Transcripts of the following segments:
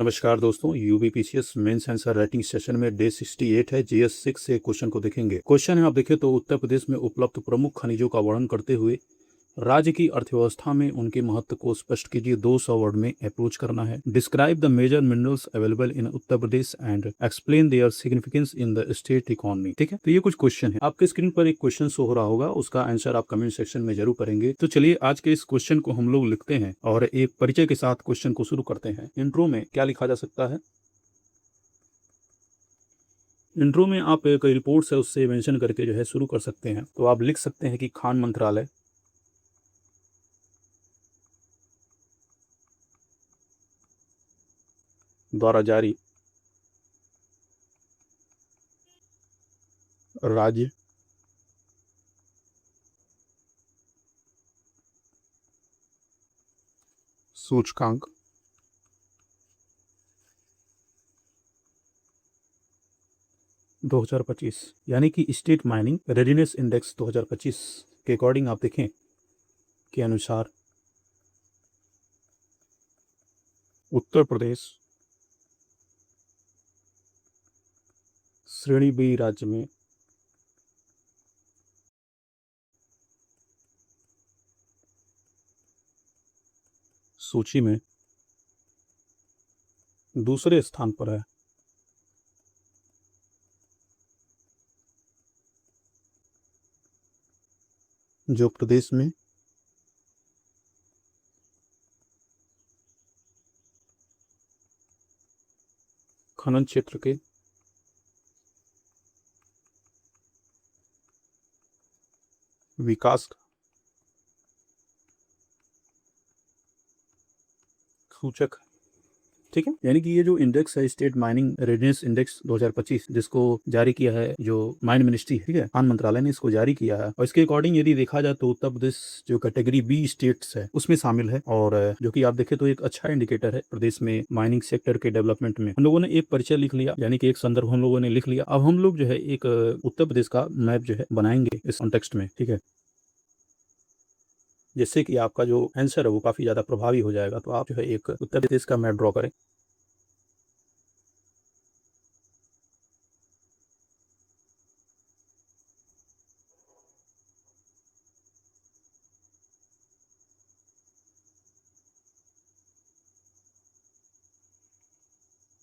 नमस्कार दोस्तों, यूबीपीसीएस mains answer writing session में डे 68 है। जीएस 6 से क्वेश्चन को देखेंगे। क्वेश्चन है, आप देखें तो उत्तर प्रदेश में उपलब्ध प्रमुख खनिजों का वर्णन करते हुए राज्य की अर्थव्यवस्था में उनके महत्व को स्पष्ट कीजिए। 200 वर्ड में अप्रोच करना है। Describe the major minerals available in Uttar Pradesh and explain their significance in the state economy. ठीक है, तो ये कुछ क्वेश्चन है। आपके स्क्रीन पर एक क्वेश्चन शो हो रहा होगा, उसका आंसर आप कमेंट सेक्शन में जरूर करेंगे। तो चलिए आज के इस क्वेश्चन को हम लोग लिखते हैं और एक परिचय के साथ क्वेश्चन को शुरू करते हैं। इंट्रो में क्या लिखा जा सकता है? इंट्रो में आप कोई रिपोर्ट्स है उससे मेंशन करके जो है शुरू कर सकते हैं। तो आप लिख सकते हैं कि खान मंत्रालय द्वारा जारी राज्य सूचकांक 2025 यानी कि स्टेट माइनिंग रेडीनेस इंडेक्स 2025 के अकॉर्डिंग आप देखें के अनुसार उत्तर प्रदेश श्रेणी बी राज्य में सूची में दूसरे स्थान पर है। जो प्रदेश में खनन क्षेत्र के विकास सूचक। ठीक है, यानी कि ये जो इंडेक्स है स्टेट माइनिंग रेडीनेस इंडेक्स 2025 जिसको जारी किया है जो माइन मिनिस्ट्री, ठीक है, खान मंत्रालय ने इसको जारी किया है। और इसके अकॉर्डिंग यदि देखा जाए तो उत्तर प्रदेश जो कैटेगरी बी स्टेट्स है उसमें शामिल है, और जो कि आप देखें तो एक अच्छा इंडिकेटर है प्रदेश में माइनिंग सेक्टर के डेवलपमेंट में। हम लोगों ने एक परिचय लिख लिया, यानी कि एक संदर्भ हम लोगों ने लिख लिया। अब हम लोग जो है एक उत्तर प्रदेश का मैप जो है बनाएंगे इस कॉन्टेक्स्ट में। ठीक है, जिससे कि आपका जो आंसर है वो काफी ज्यादा प्रभावी हो जाएगा। तो आप जो है एक उत्तर प्रदेश का मैप ड्रॉ करें।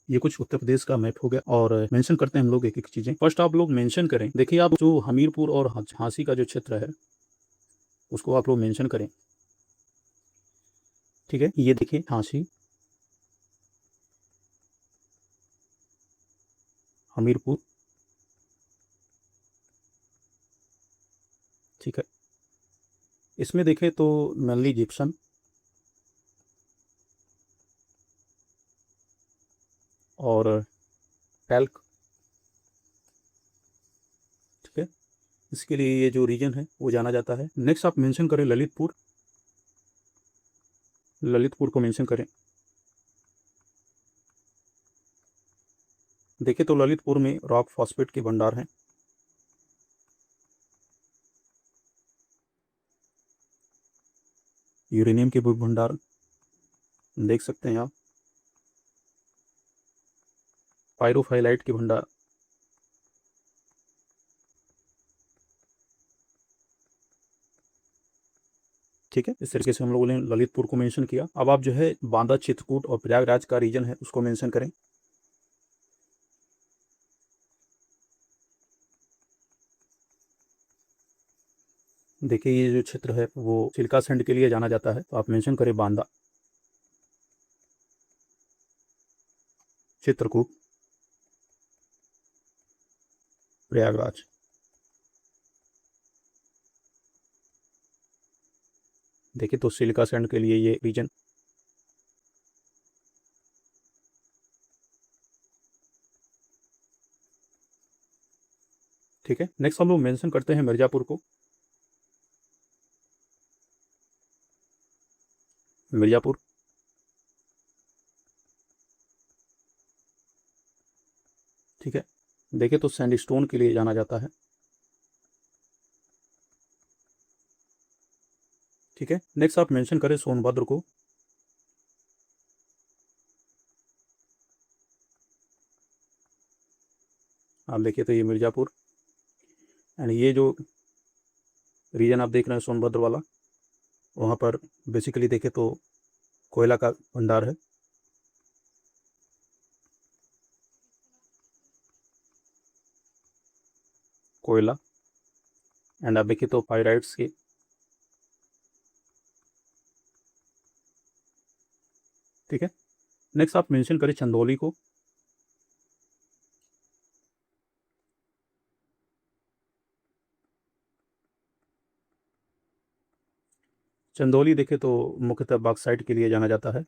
ये कुछ उत्तर प्रदेश का मैप हो गया, और मेंशन करते हैं हम लोग एक एक चीजें। फर्स्ट आप लोग मेंशन करें, देखिए आप जो हमीरपुर और झांसी का जो क्षेत्र है उसको आप लोग मेंशन करें। ठीक है, ये देखिए झांसी, हमीरपुर। ठीक है, इसमें देखें तो मेनली जिप्सम और टैल्क। ठीक है, इसके लिए ये जो रीजन है वो जाना जाता है। नेक्स्ट आप मेंशन करें ललितपुर, ललितपुर को मेंशन करें। देखें तो ललितपुर में रॉक फॉस्फेट के भंडार हैं। यूरेनियम के भी भंडार देख सकते हैं आप। पायरोफाइलाइट के भंडार। ठीक है, इस तरीके से हम लोगों ने ललितपुर को मेंशन किया। अब आप जो है बांदा, चित्रकूट और प्रयागराज का रीजन है उसको मेंशन करें। देखिए ये जो क्षेत्र है वो चिल्का सैंड के लिए जाना जाता है, तो आप मेंशन करें बांदा, चित्रकूट, प्रयागराज। देखिए तो सिलिका सैंड के लिए ये रीजन। ठीक है, नेक्स्ट हम लोग मेंशन करते हैं मिर्जापुर को। मिर्जापुर। ठीक है, देखिए तो सैंडस्टोन के लिए जाना जाता है। ठीक है, नेक्स्ट आप मेंशन करें सोनभद्र को। आप देखिए तो ये मिर्ज़ापुर, एंड ये जो रीजन आप देख रहे हैं सोनभद्र वाला, वहाँ पर बेसिकली देखें तो कोयला का भंडार है। कोयला, एंड आप देखिए तो पाइराइट्स के, ठीक है। नेक्स्ट आप मेंशन करें चंदौली को। चंदौली देखें तो मुख्यतः बॉक्साइट के लिए जाना जाता है,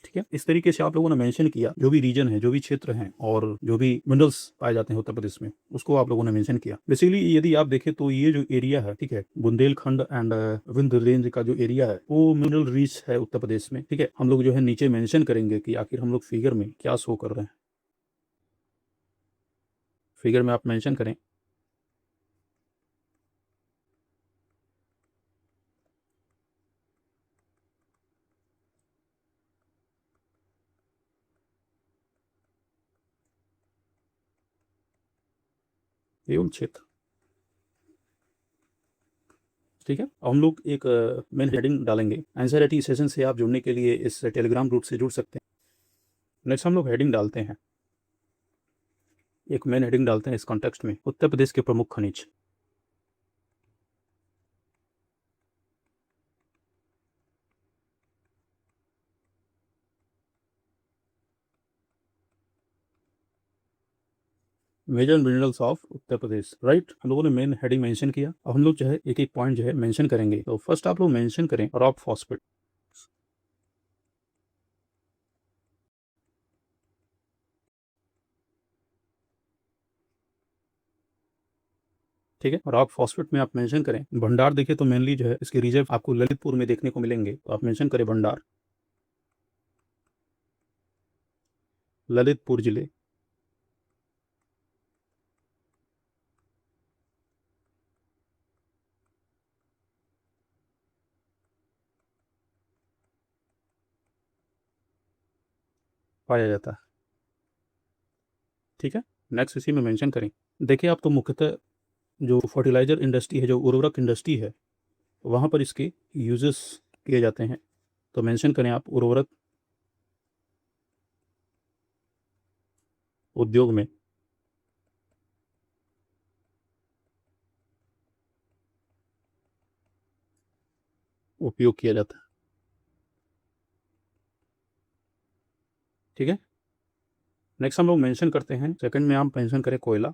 ठीक है। इस तरीके से आप लोगों ने मेंशन किया जो भी रीजन है, जो भी क्षेत्र हैं और जो भी मिनरल्स पाए जाते हैं उत्तर प्रदेश में, उसको आप लोगों ने मेंशन किया। बेसिकली यदि आप देखें तो ये जो एरिया है, ठीक है, बुंदेलखंड एंड विंध्य रेंज का जो एरिया है वो मिनरल रिच है उत्तर प्रदेश में, ठीक है। हम लोग जो है नीचे मेंशन करेंगे कि आखिर हम लोग फिगर में क्या शो कर रहे हैं। फिगर में आप मेंशन करें एवं क्षेत्र, ठीक है। हम लोग एक मेन हेडिंग डालेंगे। एनसीईआरटी सेशन से आप जुड़ने के लिए इस टेलीग्राम ग्रुप से जुड़ सकते हैं। नेक्स्ट हम लोग हेडिंग डालते हैं, एक मेन हेडिंग डालते हैं इस कॉन्टेक्स्ट में, उत्तर प्रदेश के प्रमुख खनिज। Major minerals of Uttar Pradesh, right. हम लोगों ने मेन हेडिंग मेंशन किया। अब हम लोग जो है एक एक पॉइंट जो है मेंशन करेंगे। तो फर्स्ट आप लोग मेंशन करें रॉक फॉस्फेट, ठीक है। रॉक फॉस्फेट में आप मेंशन करें भंडार। देखिए तो मेनली जो है इसके रिजर्व आपको ललितपुर में देखने को मिलेंगे, तो आप मेंशन करें भंडार, ललितपुर जिले, पाया जाता है, ठीक है। नेक्स्ट इसी में मेंशन करें। देखिए आप तो मुख्यतः जो फर्टिलाइजर इंडस्ट्री है, जो उर्वरक इंडस्ट्री है, वहाँ पर इसके यूजेस किए जाते हैं। तो मेंशन करें आप उर्वरक उद्योग में उपयोग किया जाता है, ठीक है। नेक्स्ट हम लोग मेंशन करते हैं, सेकंड में आप मेंशन करें कोयला,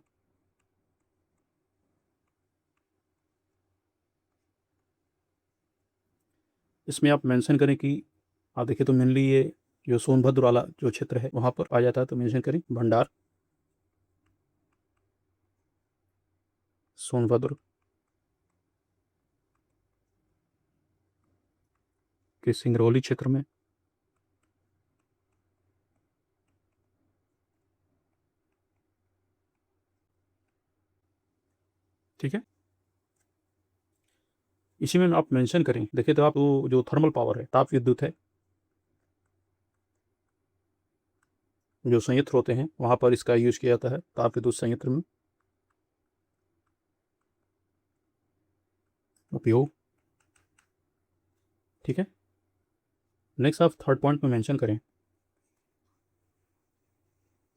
इसमें आप मेंशन करें कि आप देखिए तो मेनली ये जो सोनभद्र वाला जो क्षेत्र है वहाँ पर आ जाता है। तो मेंशन करें भंडार, सोनभद्र के सिंगरौली क्षेत्र में, ठीक है। इसी में आप मेंशन करें, देखिए तो आप वो जो थर्मल पावर है, ताप विद्युत है, जो संयंत्र होते हैं वहाँ पर इसका यूज किया जाता है, ताप विद्युत संयंत्र में उपयोग, ठीक है। नेक्स्ट आप थर्ड पॉइंट में मेंशन करें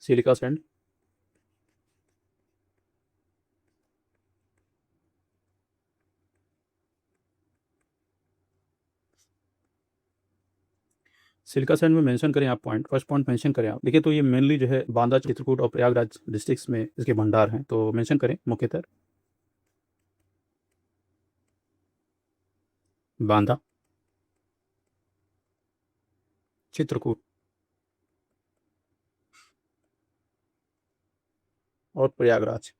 सिलिका सैंड, सिलिका सैंड में मेंशन करें आप पॉइंट, फर्स्ट पॉइंट मेंशन करें आप। देखिए तो ये मेनली जो है बांदा, चित्रकूट और प्रयागराज डिस्ट्रिक्ट्स में इसके भंडार हैं। तो मेंशन करें मुख्यतः बांदा, चित्रकूट और प्रयागराज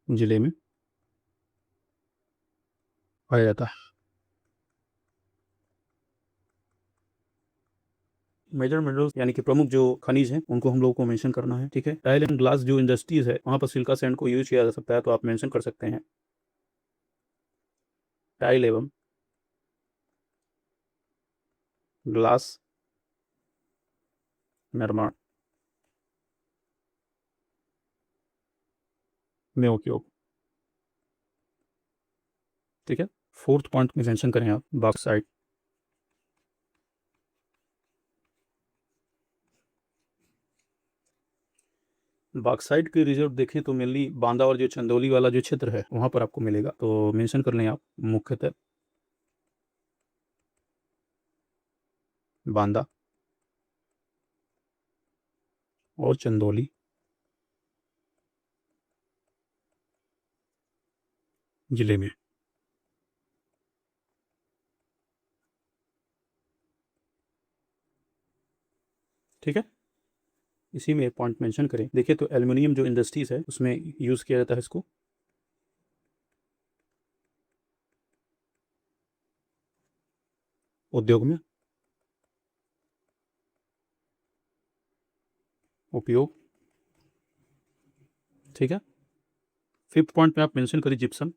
जिले में पाया जाता है। मेजर मिनरल्स यानी कि प्रमुख जो खनिज हैं उनको हम लोग को मेंशन करना है, ठीक है। टाइल एंड ग्लास जो इंडस्ट्रीज है वहाँ पर सिल्का सैंड को यूज किया जा सकता है, तो आप मेंशन कर सकते हैं टाइल एवं ग्लास निर्माण में उपयोग। ठीक है, फोर्थ पॉइंट में मेंशन करें आप बॉक्साइट। बॉक्साइट के रिजर्व देखें तो मेनली बांदा और जो चंदौली वाला जो क्षेत्र है वहां पर आपको मिलेगा, तो मेंशन कर लें आप मुख्यतः बांदा और चंदौली जिले में। ठीक है, इसी में एक पॉइंट मेंशन करें, देखिए तो एल्युमिनियम जो इंडस्ट्रीज है उसमें यूज किया जाता है इसको। उद्योग में उपयोग। ठीक है, फिफ्थ पॉइंट पे आप मेंशन करिए जिप्सम।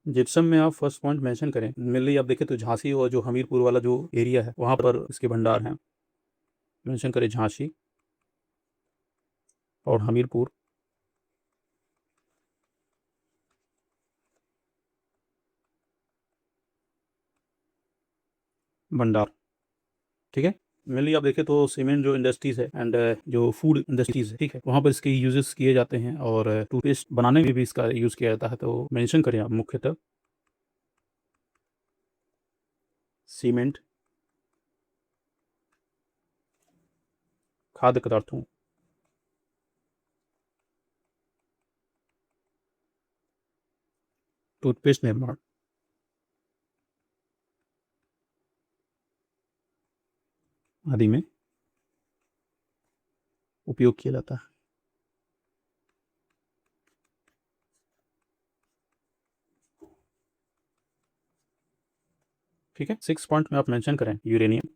जिप्सम में आप फर्स्ट पॉइंट मेंशन करें, मेनली आप देखें तो झांसी और जो हमीरपुर वाला जो एरिया है वहां पर इसके भंडार हैं। मेंशन करें झांसी और हमीरपुर भंडार। ठीक है, मेनली आप देखें तो सीमेंट जो इंडस्ट्रीज है एंड जो फूड इंडस्ट्रीज है, ठीक है, वहाँ पर इसके यूजेस किए जाते हैं और टूथपेस्ट बनाने में भी इसका यूज़ किया जाता है, तो मेंशन करें आप मुख्यतः सीमेंट, खाद्य पदार्थों, टूथपेस्ट निर्माण आदि में उपयोग किया जाता है। ठीक है, सिक्स पॉइंट में आप मेंशन करें यूरेनियम।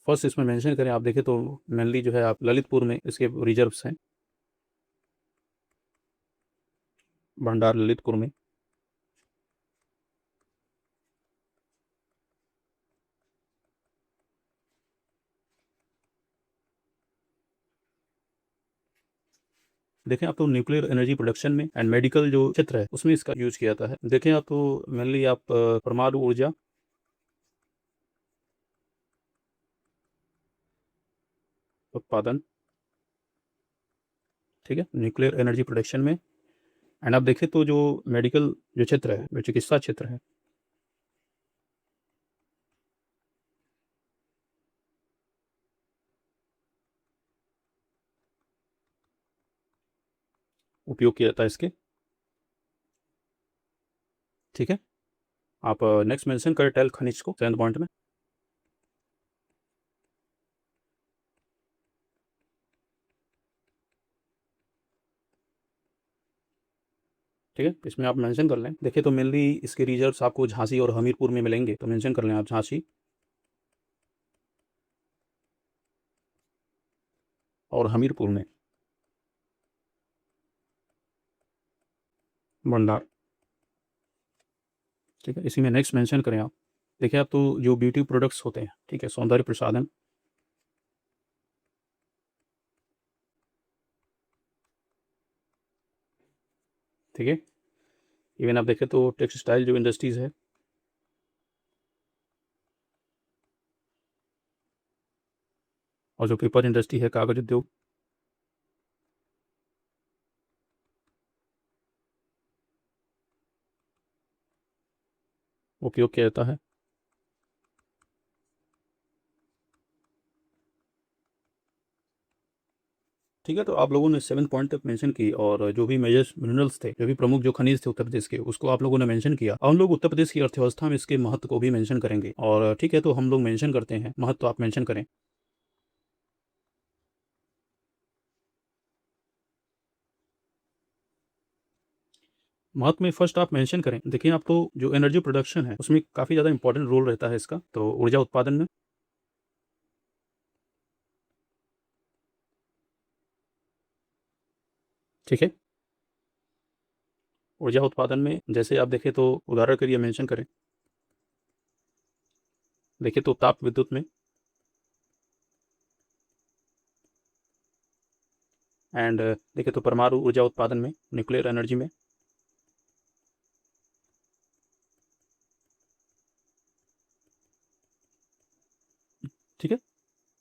फर्स्ट इसमें मेंशन करें, आप देखें तो मेनली जो है आप ललितपुर में इसके रिजर्व्स हैं, भंडार ललितपुर में। देखें आप तो न्यूक्लियर एनर्जी प्रोडक्शन में एंड मेडिकल जो क्षेत्र है उसमें इसका यूज किया जाता है। देखें आप तो मेनली आप परमाणु ऊर्जा उत्पादन, ठीक है, न्यूक्लियर एनर्जी प्रोडक्शन में। एंड आप देखें तो जो मेडिकल जो क्षेत्र है, जो चिकित्सा क्षेत्र है, उपयोग किया जाता है इसके। ठीक है, आप नेक्स्ट मेंशन करें टेल खनिज को सेवेंथ पॉइंट में। ठीक है, इसमें आप मेंशन कर लें, देखिए तो मेनली इसके रिजर्व्स आपको झांसी और हमीरपुर में मिलेंगे, तो मेंशन कर लें आप झांसी और हमीरपुर में भंडार। ठीक है, इसी में नेक्स्ट मेंशन करें आप, देखिए आप तो जो ब्यूटी प्रोडक्ट्स होते हैं, ठीक है, सौंदर्य प्रसाधन, ठीक है, इवन आप देखें तो टेक्सटाइल जो इंडस्ट्रीज है, और जो पेपर इंडस्ट्री है, कागज उद्योग, उपयोग किया जाता है। ठीक है, तो आप लोगों ने 7 पॉइंट तक मेंशन की, और जो भी मेजर मिनरल्स थे, जो भी प्रमुख जो खनिज थे उत्तर प्रदेश के, उसको आप लोगों ने मेंशन किया। अब हम लोग उत्तर प्रदेश की अर्थव्यवस्था में इसके महत्व को भी मेंशन करेंगे, और ठीक है, तो हम लोग मेंशन करते हैं महत्व, आप मेंशन करें। महत्व में फर्स्ट आप मेंशन करें। देखिए, आप तो जो एनर्जी प्रोडक्शन है उसमें काफ़ी ज़्यादा इंपॉर्टेंट रोल रहता है इसका, तो ऊर्जा उत्पादन में। ठीक है। ऊर्जा उत्पादन में जैसे आप देखें तो उदाहरण के लिए मेंशन करें, देखिए तो ताप विद्युत में एंड देखिए तो परमाणु ऊर्जा उत्पादन में, न्यूक्लियर एनर्जी में। ठीक है।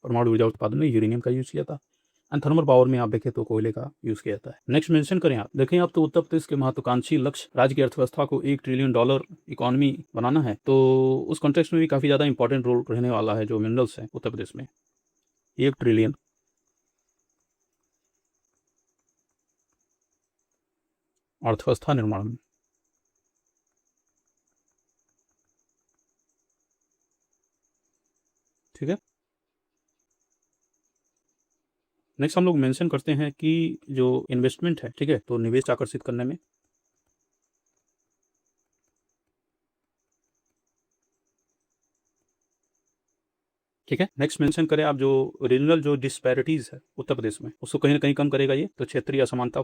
परमाणु ऊर्जा उत्पादन में यूरेनियम का यूज़ किया था एंड थर्मल पावर में आप देखें तो कोयले का यूज़ किया जाता है। नेक्स्ट मेंशन करें आप, देखें आप तो उत्तर प्रदेश के महत्वाकांक्षी लक्ष्य राज्य की अर्थव्यवस्था को $1 ट्रिलियन इकोनॉमी बनाना है, तो उस कॉन्टेक्स्ट में भी काफ़ी ज़्यादा इंपॉर्टेंट रोल रहने वाला है जो मिनरल्स हैं उत्तर प्रदेश में। 1 ट्रिलियन अर्थव्यवस्था निर्माण में। ठीक है। नेक्स्ट हम लोग मेंशन करते हैं कि जो इन्वेस्टमेंट है, ठीक है, तो निवेश आकर्षित करने में। ठीक है। नेक्स्ट मेंशन करें आप जो रीजनल जो डिस्पैरिटीज है उत्तर प्रदेश में, उसको कहीं ना कहीं कम करेगा ये, तो क्षेत्रीय असमानता।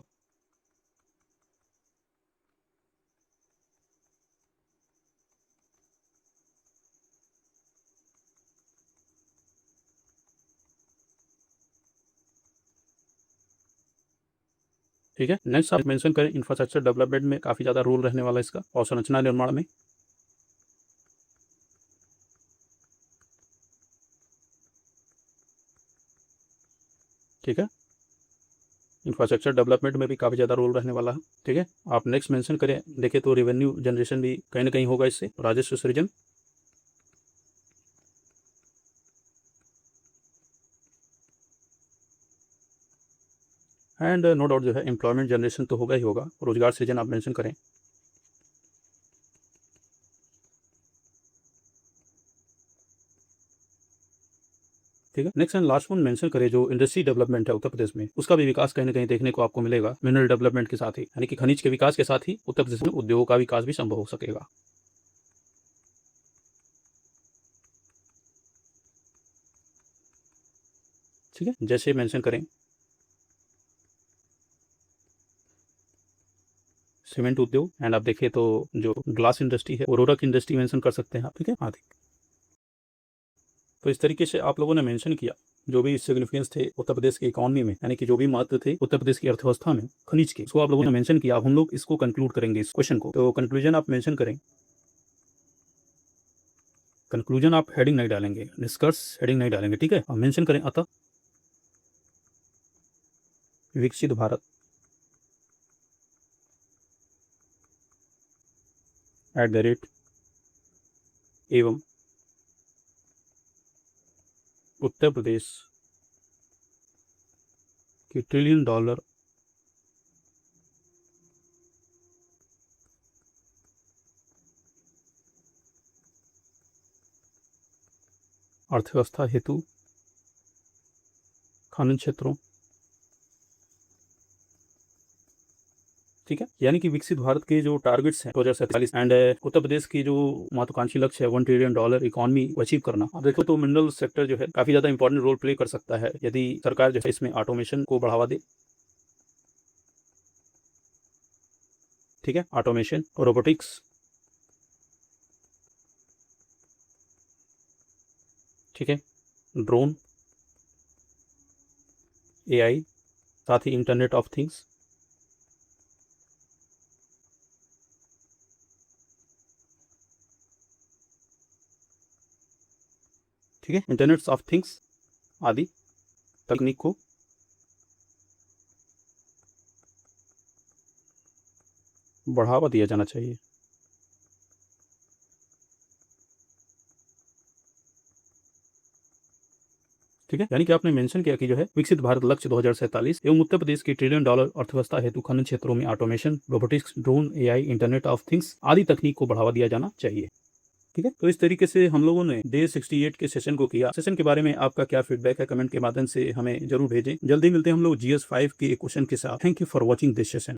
ठीक है। नेक्स्ट आप मेंशन करें इंफ्रास्ट्रक्चर डेवलपमेंट में काफ़ी ज़्यादा रोल रहने वाला इसका, और संरचना निर्माण में। ठीक है। इंफ्रास्ट्रक्चर डेवलपमेंट में भी काफ़ी ज़्यादा रोल रहने वाला है। ठीक है। आप नेक्स्ट मेंशन करें, देखें तो रेवेन्यू जनरेशन भी कहीं ना कहीं होगा इससे, राजस्व सृजन। एंड नो डाउट जो है एम्प्लॉयमेंट जनरेशन तो होगा ही होगा, रोजगार सृजन आप मेंशन करें। ठीक है। Next and last one mention करें जो इंडस्ट्री डेवलपमेंट है उत्तर प्रदेश में, उसका भी विकास कहीं ना कहीं देखने को आपको मिलेगा मिनरल डेवलपमेंट के साथ ही, यानी कि खनिज के विकास के साथ ही उत्तर प्रदेश में उद्योगों का विकास भी संभव हो सकेगा। ठीक है। जैसे मेंशन करें सीमेंट उद्योग, एंड आप देखिए तो जो ग्लास इंडस्ट्री है, उर्वरक इंडस्ट्री मेंशन कर सकते हैं आप। ठीक है आदि। तो इस तरीके से आप लोगों ने मेंशन किया जो भी सिग्निफिकेंस थे उत्तर प्रदेश की इकोनॉमी में, यानी कि जो भी महत्व थे उत्तर प्रदेश की अर्थव्यवस्था में खनिज के, इसको आप लोगों ने मेंशन किया। अब हम लोग इसको कंक्लूड करेंगे इस क्वेश्चन को, तो कंक्लूजन आप मेंशन करें। कंक्लूजन आप हेडिंग नहीं डालेंगे, निष्कर्ष हेडिंग नहीं डालेंगे। ठीक है। आप मेंशन करें अतः विकसित भारत @ एवं उत्तर प्रदेश की $1 ट्रिलियन अर्थव्यवस्था हेतु खनन क्षेत्रों। ठीक है। यानी कि विकसित भारत के जो टारगेट्स हैं 2047 एंड उत्तर प्रदेश की जो महत्वाकांक्षी लक्ष्य है $1 ट्रिलियन इकोनॉमी अचीव करना, आप देखो तो मिनरल सेक्टर जो है काफी ज्यादा इंपॉर्टेंट रोल प्ले कर सकता है यदि सरकार जो है इसमें ऑटोमेशन को बढ़ावा दे। ठीक है। Automation, robotics. ठीक है। ड्रोन, AI, साथ ही इंटरनेट ऑफ थिंग्स। ठीक है। इंटरनेट ऑफ थिंग्स आदि तकनीक को बढ़ावा दिया जाना चाहिए। ठीक है। यानी कि आपने मेंशन किया कि जो है विकसित भारत लक्ष्य 2047 एवं उत्तर प्रदेश की $1 ट्रिलियन अर्थव्यवस्था हेतु खनन क्षेत्रों में automation, robotics, drone, AI, internet of things आदि तकनीक को बढ़ावा दिया जाना चाहिए। ठीक है। तो इस तरीके से हम लोगों ने डे 68 के सेशन को किया। सेशन के बारे में आपका क्या फीडबैक है, कमेंट के माध्यम से हमें जरूर भेजें। जल्दी मिलते हैं हम लोग GS 5 के क्वेश्चन के साथ। Thank you for watching this session.